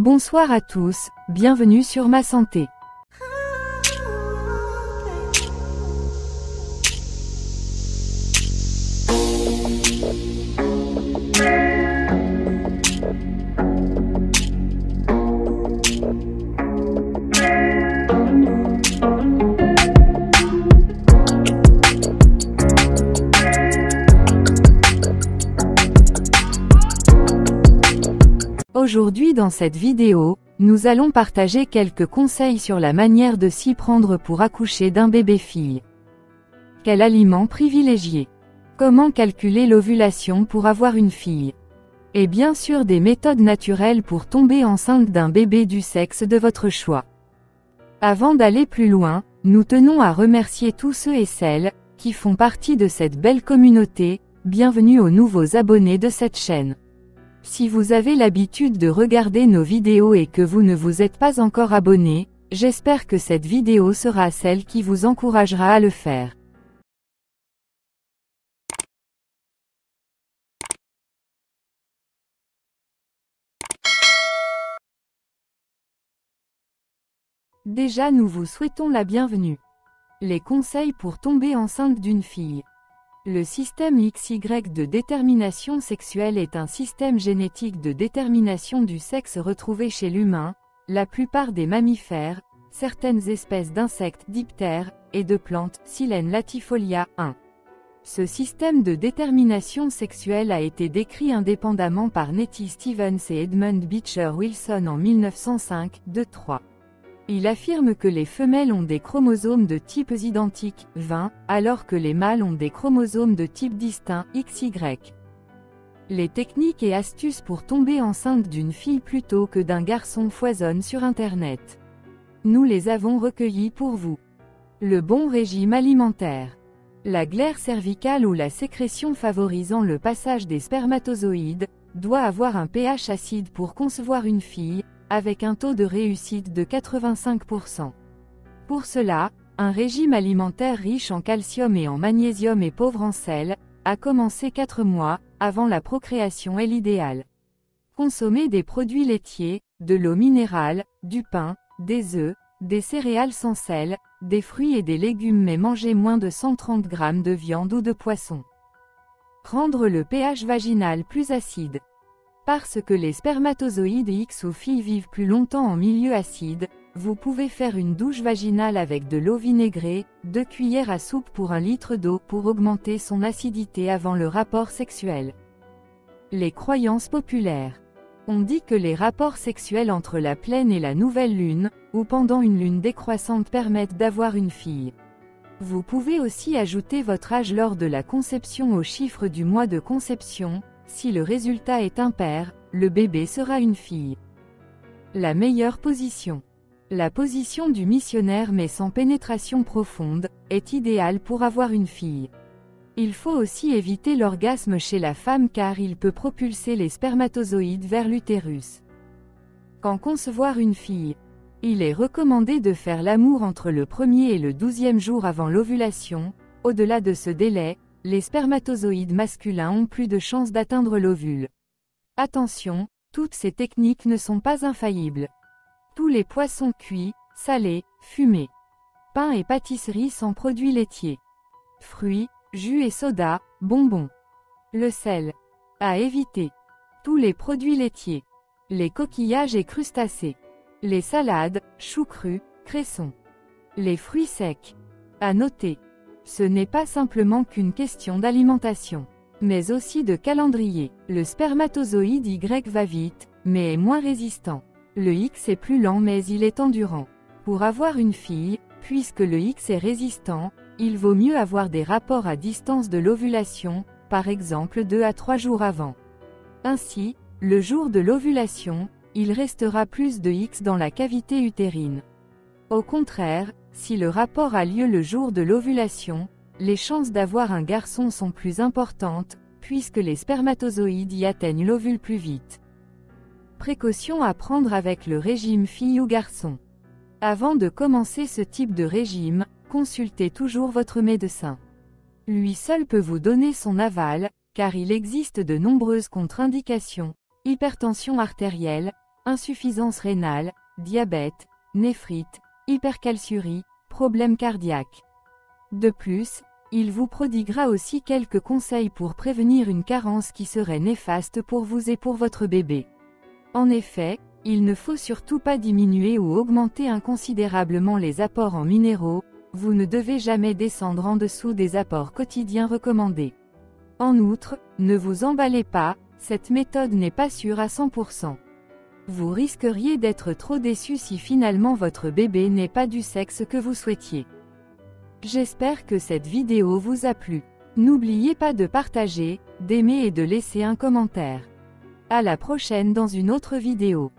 Bonsoir à tous, bienvenue sur Ma Santé. Aujourd'hui dans cette vidéo, nous allons partager quelques conseils sur la manière de s'y prendre pour accoucher d'un bébé fille. Quel aliment privilégier? Comment calculer l'ovulation pour avoir une fille? Et bien sûr des méthodes naturelles pour tomber enceinte d'un bébé du sexe de votre choix. Avant d'aller plus loin, nous tenons à remercier tous ceux et celles qui font partie de cette belle communauté. Bienvenue aux nouveaux abonnés de cette chaîne. Si vous avez l'habitude de regarder nos vidéos et que vous ne vous êtes pas encore abonné, j'espère que cette vidéo sera celle qui vous encouragera à le faire. Déjà nous vous souhaitons la bienvenue. Les conseils pour tomber enceinte d'une fille. Le système XY de détermination sexuelle est un système génétique de détermination du sexe retrouvé chez l'humain, la plupart des mammifères, certaines espèces d'insectes diptères, et de plantes, Silène latifolia 1. Ce système de détermination sexuelle a été décrit indépendamment par Nettie Stevens et Edmund Beecher Wilson en 1905, 2-3. Il affirme que les femelles ont des chromosomes de types identiques, 20, alors que les mâles ont des chromosomes de type distinct, XY. Les techniques et astuces pour tomber enceinte d'une fille plutôt que d'un garçon foisonnent sur Internet. Nous les avons recueillis pour vous. Le bon régime alimentaire. La glaire cervicale ou la sécrétion favorisant le passage des spermatozoïdes, doit avoir un pH acide pour concevoir une fille, avec un taux de réussite de 85%. Pour cela, un régime alimentaire riche en calcium et en magnésium et pauvre en sel, à commencer 4 mois, avant la procréation est l'idéal. Consommer des produits laitiers, de l'eau minérale, du pain, des œufs, des céréales sans sel, des fruits et des légumes mais manger moins de 130 g de viande ou de poisson. Rendre le pH vaginal plus acide. Parce que les spermatozoïdes X ou filles vivent plus longtemps en milieu acide, vous pouvez faire une douche vaginale avec de l'eau vinaigrée, 2 cuillères à soupe pour 1 litre d'eau pour augmenter son acidité avant le rapport sexuel. Les croyances populaires. On dit que les rapports sexuels entre la pleine et la nouvelle lune, ou pendant une lune décroissante permettent d'avoir une fille. Vous pouvez aussi ajouter votre âge lors de la conception au chiffre du mois de conception. Si le résultat est impair, le bébé sera une fille. La meilleure position. La position du missionnaire mais sans pénétration profonde, est idéale pour avoir une fille. Il faut aussi éviter l'orgasme chez la femme car il peut propulser les spermatozoïdes vers l'utérus. Quand concevoir une fille? Il est recommandé de faire l'amour entre le 1er et le 12e jour avant l'ovulation. Au-delà de ce délai, les spermatozoïdes masculins ont plus de chances d'atteindre l'ovule. Attention, toutes ces techniques ne sont pas infaillibles. Tous les poissons cuits, salés, fumés. Pain et pâtisseries sans produits laitiers. Fruits, jus et soda, bonbons. Le sel. À éviter. Tous les produits laitiers. Les coquillages et crustacés. Les salades, choux crus, cressons. Les fruits secs. À noter. Ce n'est pas simplement qu'une question d'alimentation, mais aussi de calendrier. Le spermatozoïde Y va vite, mais est moins résistant. Le X est plus lent mais il est endurant. Pour avoir une fille, puisque le X est résistant, il vaut mieux avoir des rapports à distance de l'ovulation, par exemple 2 à 3 jours avant. Ainsi, le jour de l'ovulation, il restera plus de X dans la cavité utérine. Au contraire, si le rapport a lieu le jour de l'ovulation, les chances d'avoir un garçon sont plus importantes, puisque les spermatozoïdes y atteignent l'ovule plus vite. Précautions à prendre avec le régime fille ou garçon. Avant de commencer ce type de régime, consultez toujours votre médecin. Lui seul peut vous donner son aval, car il existe de nombreuses contre-indications, hypertension artérielle, insuffisance rénale, diabète, néphrite, hypercalciurie, problèmes cardiaques. De plus, il vous prodiguera aussi quelques conseils pour prévenir une carence qui serait néfaste pour vous et pour votre bébé. En effet, il ne faut surtout pas diminuer ou augmenter inconsidérablement les apports en minéraux, vous ne devez jamais descendre en dessous des apports quotidiens recommandés. En outre, ne vous emballez pas, cette méthode n'est pas sûre à 100%. Vous risqueriez d'être trop déçu si finalement votre bébé n'est pas du sexe que vous souhaitiez. J'espère que cette vidéo vous a plu. N'oubliez pas de partager, d'aimer et de laisser un commentaire. À la prochaine dans une autre vidéo.